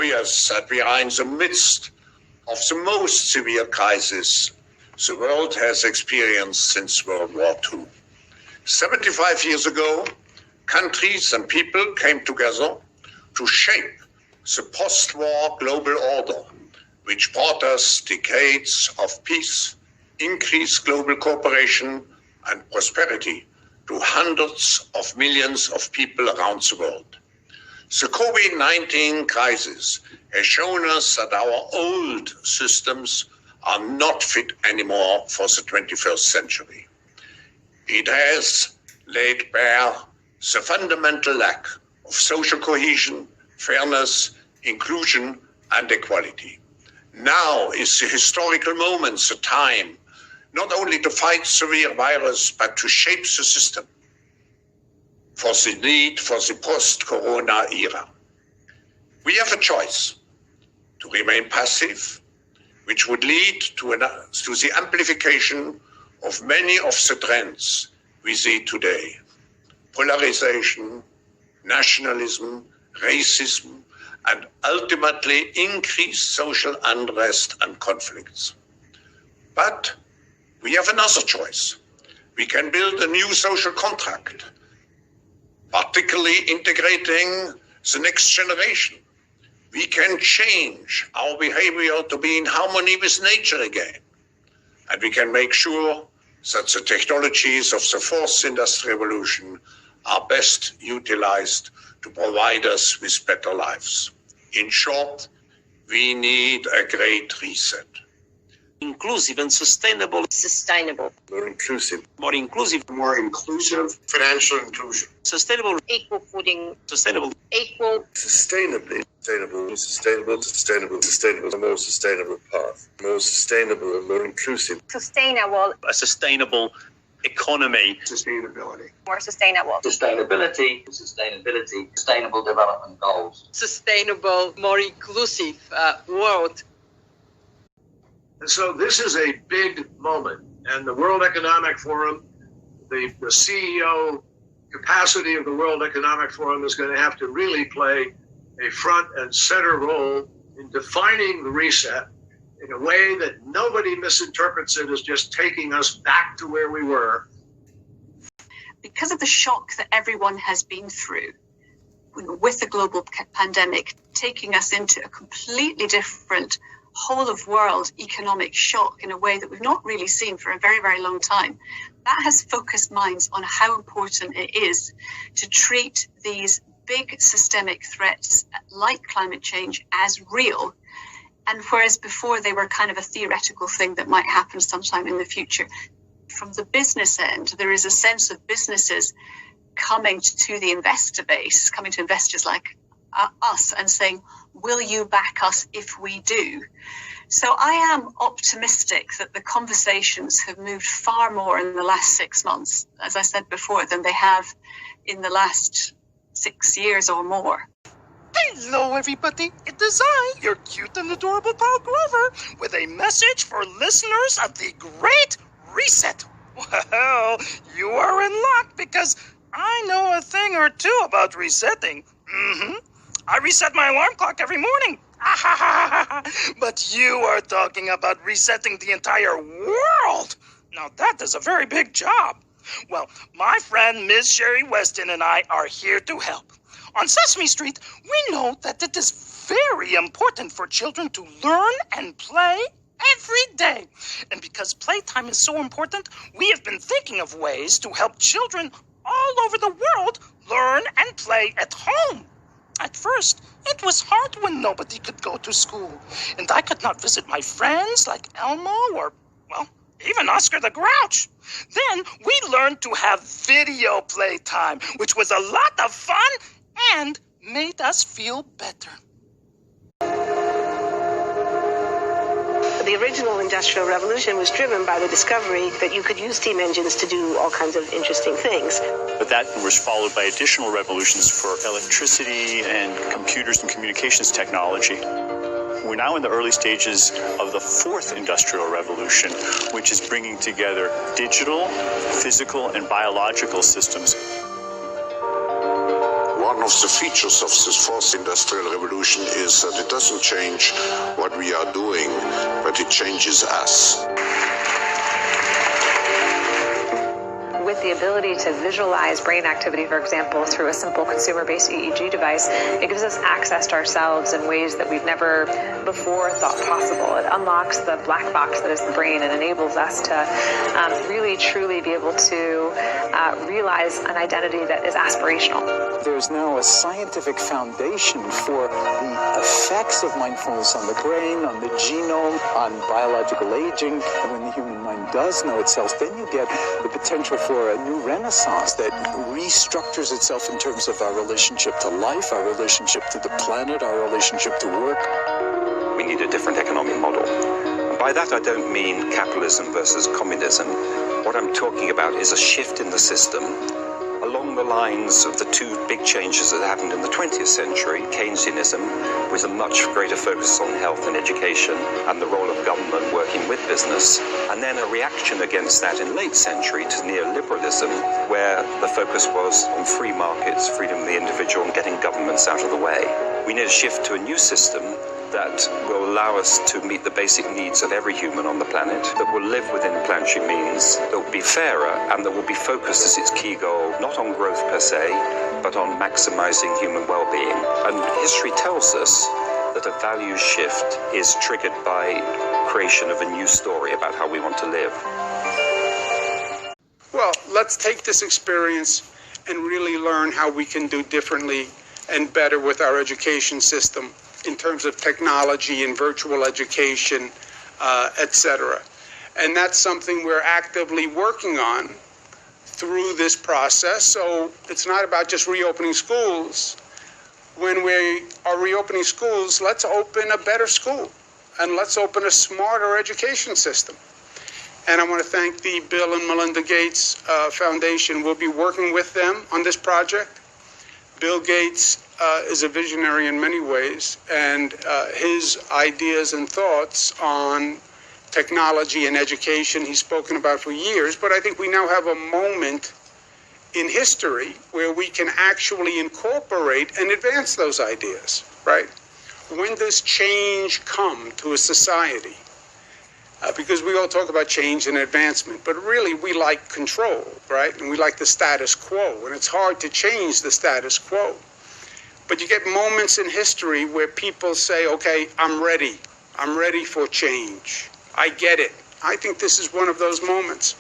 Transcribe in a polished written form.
obvious that we are in the midst of the most severe crisis the world has experienced since World War II. 75 years ago, countries and people came together to shape the post-war global order, which brought us decades of peace, increased global cooperation and prosperity to hundreds of millions of people around the world. The COVID-19 crisis has shown us that our old systems are not fit anymore for the 21st century. It has laid bare the fundamental lack of social cohesion, fairness, inclusion, and equality. Now is the historical moment, the time, not only to fight severe virus, but to shape the system for the need for the post-corona era. We have a choice to remain passive, which would lead to the amplification of many of the trends we see today: polarization, nationalism, racism, and ultimately increased social unrest and conflicts. But we have another choice. We can build a new social contract, particularly integrating the next generation. We can change our behavior to be in harmony with nature again. And we can make sure that the technologies of the fourth industrial revolution are best utilized to provide us with better lives. In short, we need a great reset. Inclusive and sustainable. Sustainable. More inclusive. More inclusive. More inclusive. Financial inclusion. Sustainable. Equal footing. Sustainable. Equal. Sustainably. Sustainable, a more sustainable path. More sustainable and more inclusive. Sustainable. A sustainable economy. Sustainability. More sustainable. Sustainability. Sustainable development goals. Sustainable, more inclusive world. And so this is a big moment. And the World Economic Forum, the CEO capacity of the World Economic Forum is going to have to really play a front and center role in defining the reset in a way that nobody misinterprets it as just taking us back to where we were. Because of the shock that everyone has been through with the global pandemic, taking us into a completely different whole of world economic shock in a way that we've not really seen for a very, very long time, that has focused minds on how important it is to treat these big systemic threats like climate change as real. And whereas before they were kind of a theoretical thing that might happen sometime in the future, from the business end, there is a sense of businesses coming to the investor base, coming to investors like us and saying, will you back us if we do? So I am optimistic that the conversations have moved far more in the last 6 months, as I said before, than they have in the last 6 years or more. Hello, everybody. It is I, your cute and adorable pal Grover, with a message for listeners of the Great Reset. Well, you are in luck because I know a thing or two about resetting. I reset my alarm clock every morning. But you are talking about resetting the entire world. Now that is a very big job. Well, my friend Ms. Sherry Weston and I are here to help. On Sesame Street, we know that it is very important for children to learn and play every day. And because playtime is so important, we have been thinking of ways to help children all over the world learn and play at home. At first, it was hard when nobody could go to school, and I could not visit my friends like Elmo or, well, even Oscar the Grouch. Then we learned to have video playtime, which was a lot of fun and made us feel better. The original Industrial Revolution was driven by the discovery that you could use steam engines to do all kinds of interesting things. But that was followed by additional revolutions for electricity and computers and communications technology. We're now in the early stages of the fourth industrial revolution, which is bringing together digital, physical, and biological systems. One of the features of this fourth industrial revolution is that it doesn't change what we are doing, but it changes us. With the ability to visualize brain activity, for example, through a simple consumer-based EEG device, it gives us access to ourselves in ways that we've never before thought possible. It unlocks the black box that is the brain and enables us to really, truly be able to realize an identity that is aspirational. There's now a scientific foundation for the effects of mindfulness on the brain, on the genome, on biological aging. And when the human mind does know itself, then you get the potential for a new renaissance that restructures itself in terms of our relationship to life, our relationship to the planet, our relationship to work. We need a different economic model. And by that I don't mean capitalism versus communism. What I'm talking about is a shift in the system along the lines of the two big changes that happened in the 20th century, Keynesianism, with a much greater focus on health and education and the role of government working with business, and then a reaction against that in late century to neoliberalism, where the focus was on free markets, freedom of the individual, and getting governments out of the way. We need a shift to a new system that will allow us to meet the basic needs of every human on the planet, that will live within planetary means, that will be fairer, and that will be focused as its key goal, not on growth per se, but on maximizing human well-being. And history tells us that a value shift is triggered by creation of a new story about how we want to live. Well, let's take this experience and really learn how we can do differently and better with our education system in terms of technology and virtual education, etc. And that's something we're actively working on through this process. So it's not about just reopening schools. When we are reopening schools, let's open a better school and let's open a smarter education system. And I want to thank the Bill and Melinda Gates Foundation. We'll be working with them on this project. Bill Gates is a visionary in many ways, and his ideas and thoughts on technology and education he's spoken about for years, but I think we now have a moment in history where we can actually incorporate and advance those ideas, right? When does change come to a society? Because we all talk about change and advancement, but really we like control, right? And we like the status quo, and it's hard to change the status quo. But you get moments in history where people say, okay, I'm ready for change. I get it. I think this is one of those moments.